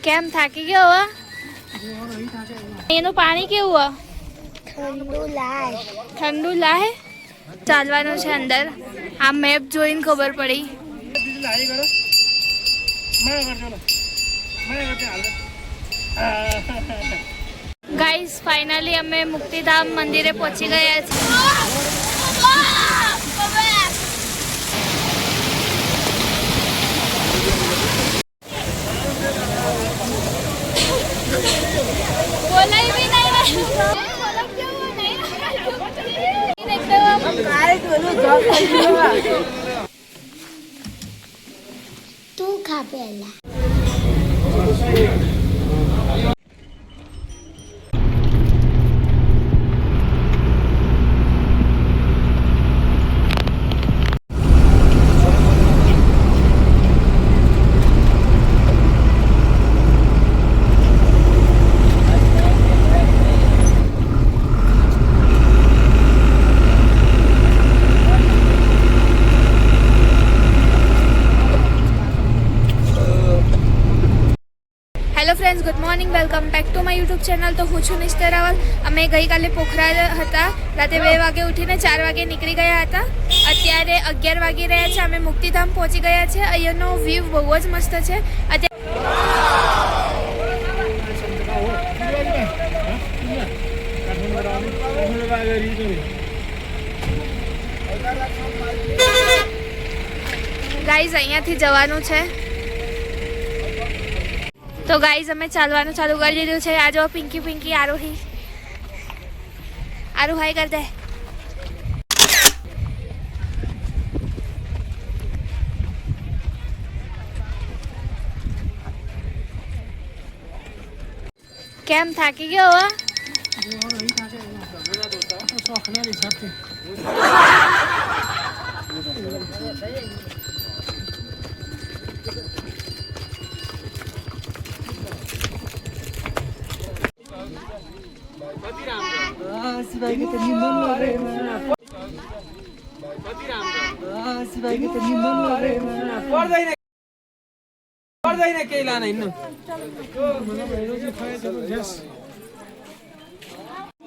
કેમ થાકી ગયો હવે? એનું પાણી કેવું ઠંડુ લાય? ચાલવાનું છે અંદર. આ મેપ જોઈને ખબર પડી. ગાઈસ ફાઇનલી અમે મુક્તિધામ મંદિરે પહોંચી ગયા છીએ. બોલાઈ બી નહીં. તું ખા પહેલા. Hello friends, good morning. Welcome back to my YouTube channel. તો હું છું નિસ્તર રાવલ. અમે ગઈકાલે પોખરા હતા. રાતે 2 વાગે ઉઠીને 4 વાગે નીકળી ગયા હતા. અત્યારે 11 વાગી રહ્યા છે. અમે મુક્તિધામ પહોંચી ગયા છે. અહીંયાનો વ્યૂ બહુ જ મસ્ત છે. ગાઈઝ અહીંયાથી જવાનું છે. તો ગાઈઝ અમે ચાલવાનું ચાલુ કરી દીધું છે. આ જો પિંકી આરોહી હાઈ કર દે. કેમ થાકી ગયો હવે?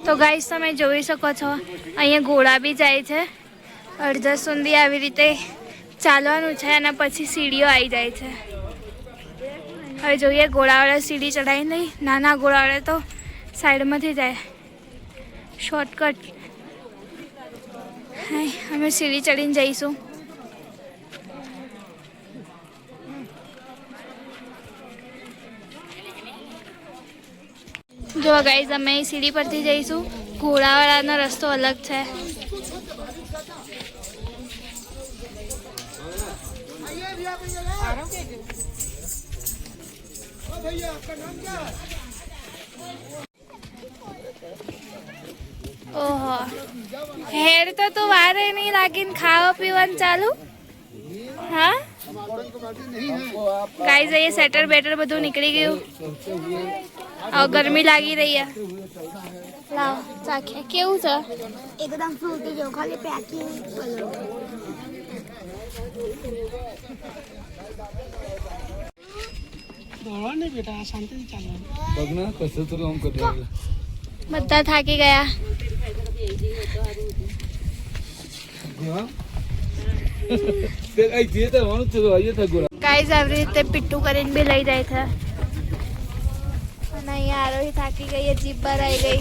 તો ગાઈસ તમે જોઈ શકો છો અહીંયા ઘોડા બી જાય છે. અડધા સુધી આવી રીતે ચાલવાનું છે અને પછી સીડીઓ આવી જાય છે. હવે જોઈએ ઘોડાવાળા સીડી ચડાવી નહીં. નાના ઘોડાવાળા તો સાઈડમાંથી જાય શોર્ટકટ. હા, અમે સીડી ચડીને જઈશું. જો ગાઈઝ અમે સીડી પરથી જઈશું. ઘોડાવાળાનો રસ્તો અલગ છે. ઓહો, હેર તો તું વારે નહીં લાગીને ખાવા પીવાનું ચાલુ. હા ગાઈઝ અહીંયા સેટર બેટર બધું નીકળી ગયું. હવે ગરમી લાગી રહી છે. લાવ ચાખે કેવું છે? એકદમ ફ્રૂટી જેવું, ખાલી પેકિંગ બધા થાકી ગયા. ગાઈઝ આવી રીતે પીટ્ટું કરીને બી લઈ જાય છે. અને અહીંયા આરોહી થાકી ગઈ છે. જીભ બહાર આવી ગઈ.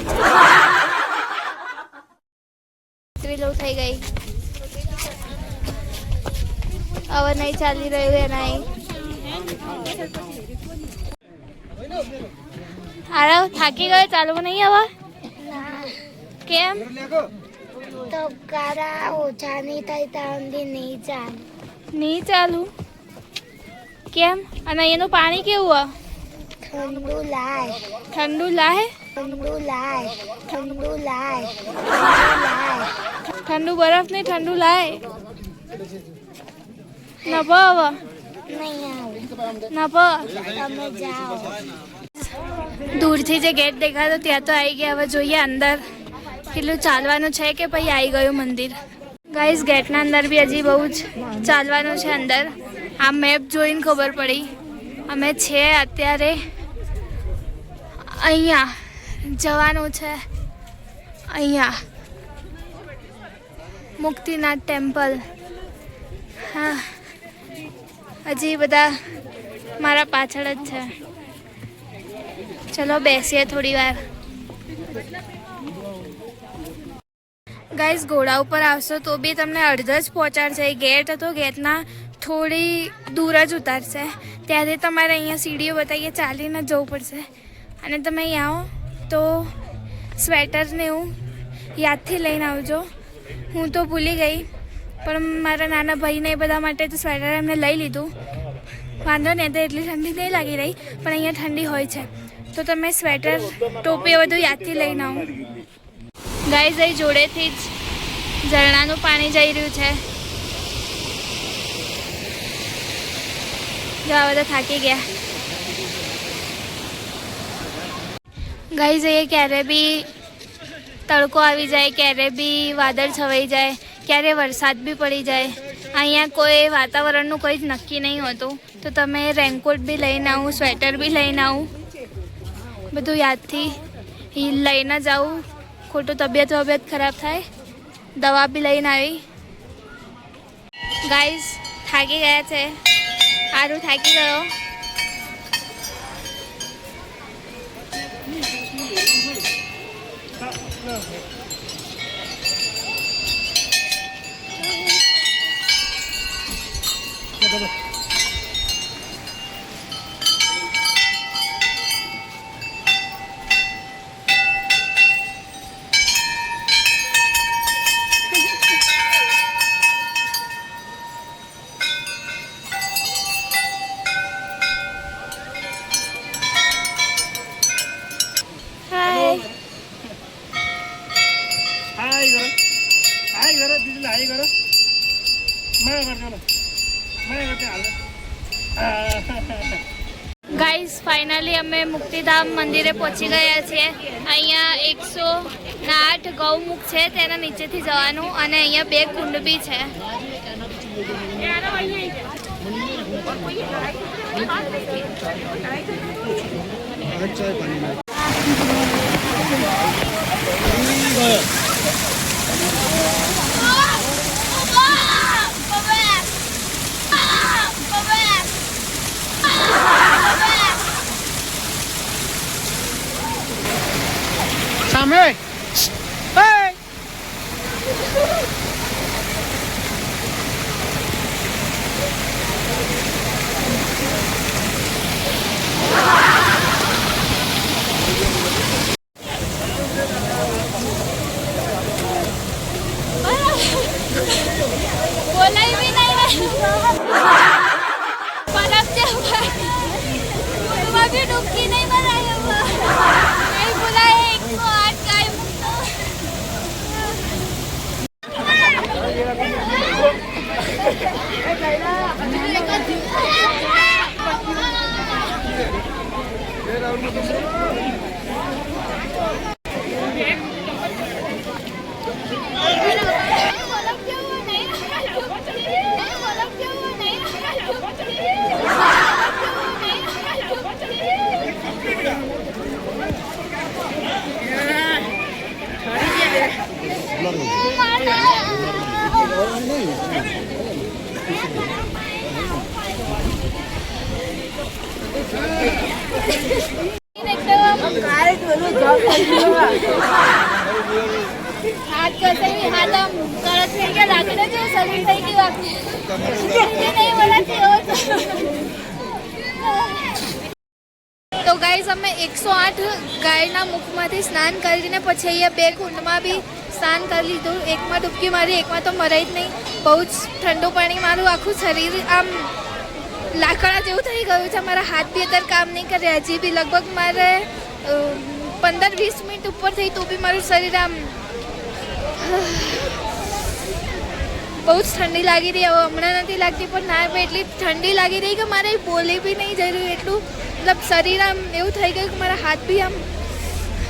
ત્રીલું થઈ ગઈ. હવે નહીં ચાલી રહ્યું એના. આરવ થાકી ગયો, ચાલવું નહીં હવે? કેમ? તો કારા ઓછા નહીં થાય ત્યાં સુધી નહીં ચાલે. નહીં ચાલું? કેમ? અને એનું પાણી કેવું? ઠંડુ લાય. ઠંડુ લાય? ઠંડુ લાય. ઠંડુ લાય. ઠંડુ બરફ નહીં, ઠંડુ લાય. નભો હવે નહીં આવે. નભો. તમે જાઓ. દૂરથી જે ગેટ દેખાતો ત્યાં તો આવી ગયા. હવે જોઈએ અંદર કેટલું ચાલવાનું છે કે પછી આવી ગયું મંદિર. ગાઈઝ ગેટના અંદર બી હજી બહુ જ ચાલવાનું છે અંદર. આ મેપ જોઈને ખબર પડી. અમે છે અત્યારે અહીંયા જવાનું છે, અહીંયા મુક્તિનાથ ટેમ્પલ. હા, હજી બધા મારા પાછળ જ છે. ચલો બેસીએ થોડી વાર. ગાઈઝ, ઘોડા ઉપર આવશો તો બી તમને અડધો જ પહોંચાડશે. ગેટ હતો, ગેટના થોડી દૂર જ ઉતારશે. ત્યાંથી તમારે અહીંયા સીડીઓ બતાવીએ, ચાલીને જ જવું પડશે. અને તમે અહીંયા આવો તો સ્વેટરને એવું યાદથી લઈને આવજો. હું તો ભૂલી ગઈ, પણ મારા નાના ભાઈને એ બધા માટે તો સ્વેટર એમને લઈ લીધું. વાંધો નહીં, તો એટલી ઠંડી નહીં લાગી રહી, પણ અહીંયા ઠંડી હોય છે. તો તમે સ્વેટર, ટોપી બધું યાદથી લઈને આવો. ગાઈઝ, અહીં જોડેથી જ ઝરણાનું પાણી જઈ રહ્યું છે. જો આ બધા થાકી ગયા. ગાઈઝ, અહીંયા ક્યારે બી તડકો આવી જાય, ક્યારે બી વાદળ છવાઈ જાય, ક્યારે વરસાદ બી પડી જાય. અહીંયા કોઈ વાતાવરણનું કોઈ જ નક્કી નહીં હોતું. તો તમે રેનકોટ બી લઈને આવું, સ્વેટર બી લઈને આવું, બધું યાદથી લઈને જ આવું. ખોટું તબિયત ખરાબ થાય. દવા બી લઈને આવી. ગાઈઝ, થાકી ગયા છે. આરું થાકી ગયો. ગાઈઝ, ફાઇનલી અમે મુક્તિધામ મંદિરે પહોંચી ગયા છીએ. અહીંયા 108 ગૌમુખ છે, તેના નીચેથી જવાનું. અને અહીંયા 2 કુંડ બી છે. સામે બોલાય બી નહીં. પરમ જવા બી ડૂબકી નહીં બનાય. નહીં બોલાય. 108 ગાય મૂકતો. हाथ कैसे भी हाथ हम करत फिर के लागने जो शरीर થઈ ગયું આપણે નહીં બોલાતી હો. તો ગાઈઝ, અમે 108 ગાયના મુખમાંથી સ્નાન કરીને પછી અહીંયા 2 કુંડમાં બી સ્નાન કરી લીધું. એકમાં ડૂબકી મારી, એકમાં તો મરાઈ જ નહીં. બહુ જ ઠંડુ પાણી. મારું આખું શરીર આમ લાકડા જેવું થઈ ગયું છે. મારા હાથ બી અત્યારે કામ નહીં કરે. હજી બી લગભગ મારે 15-20 મિનિટ ઉપર થઈ તો બી મારું શરીર આમ બહુ જ ઠંડી લાગી રહી. હવે હમણાં નથી લાગતી, પણ ના એટલી ઠંડી લાગી રહી કે મારે બોલી બી નહીં જઈ રહ્યું. એટલું મતલબ શરીર આમ એવું થઈ ગયું કે મારા હાથ બી આમ.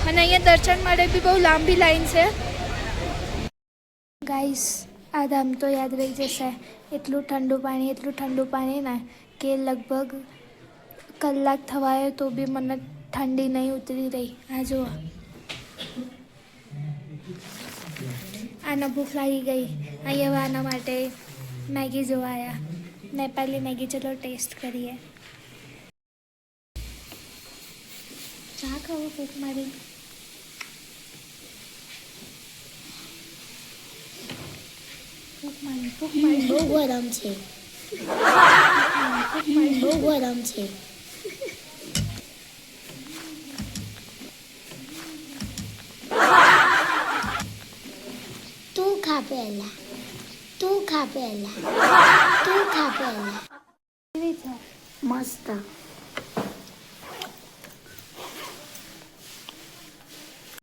અને અહીંયા દર્શન માટે બી બહુ લાંબી લાઈન છે. ગાઈસ, આ ધામ તો યાદ રહી જશે. એટલું ઠંડુ પાણી ને કે લગભગ કલાક થવાયો તો બી મને ઠંડી નહીં ઉતરી રહી. આ જુઓ, આને ભૂખ લાગી ગઈ. અહીંયા આના માટે મેગી જોવા આવ્યા. નેપાળી મેગી, ચલો ટેસ્ટ કરીએ. ચા ખાવો ભૂખ મારી. ભૂખ મારી. બહુ ગરમ છે, બહુ ગરમ છે. તું ખા પહેલા, તું ખા પહેલા, તું ખા પહેલા. કેવી છે? મસ્ત.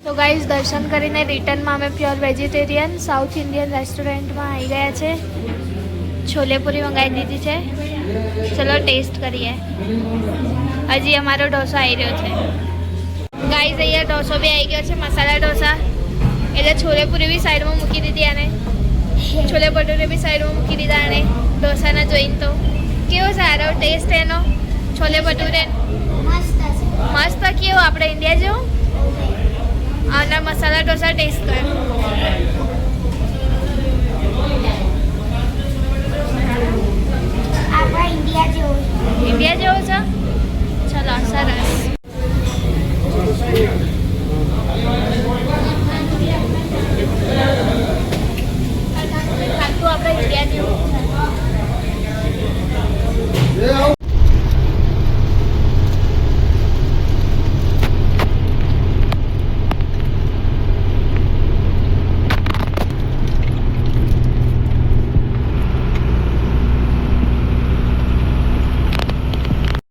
તો ગાઈઝ, દર્શન કરીને રિટર્નમાં અમે પ્યોર વેજીટેરિયન સાઉથ ઇન્ડિયન રેસ્ટોરન્ટમાં આવી ગયા છે. છોલેપુરી મંગાવી દીધી છે. ચલો ટેસ્ટ કરીએ. હજી અમારો ઢોસો આવી રહ્યો છે. ગાઈઝ, અહીંયા ઢોસો બી આવી ગયો છે, મસાલા ઢોસા. એટલે છોલેપુરી બી સાઈડમાં મૂકી દીધી આને, છોલે ભટુરે બી સાઈડમાં મૂકી દીધા આને. ઢોસાના જોઈને તો કેવો સારો ટેસ્ટ એનો, છોલે ભટુરે મસ્ત છે. મસ્ત. કેવો આપણે ઇન્ડિયા જેવો. આના મસાલા ઢોસા ટેસ્ટ કર. આપણા ઇન્ડિયા જેવું. ઇન્ડિયા જેવો છે.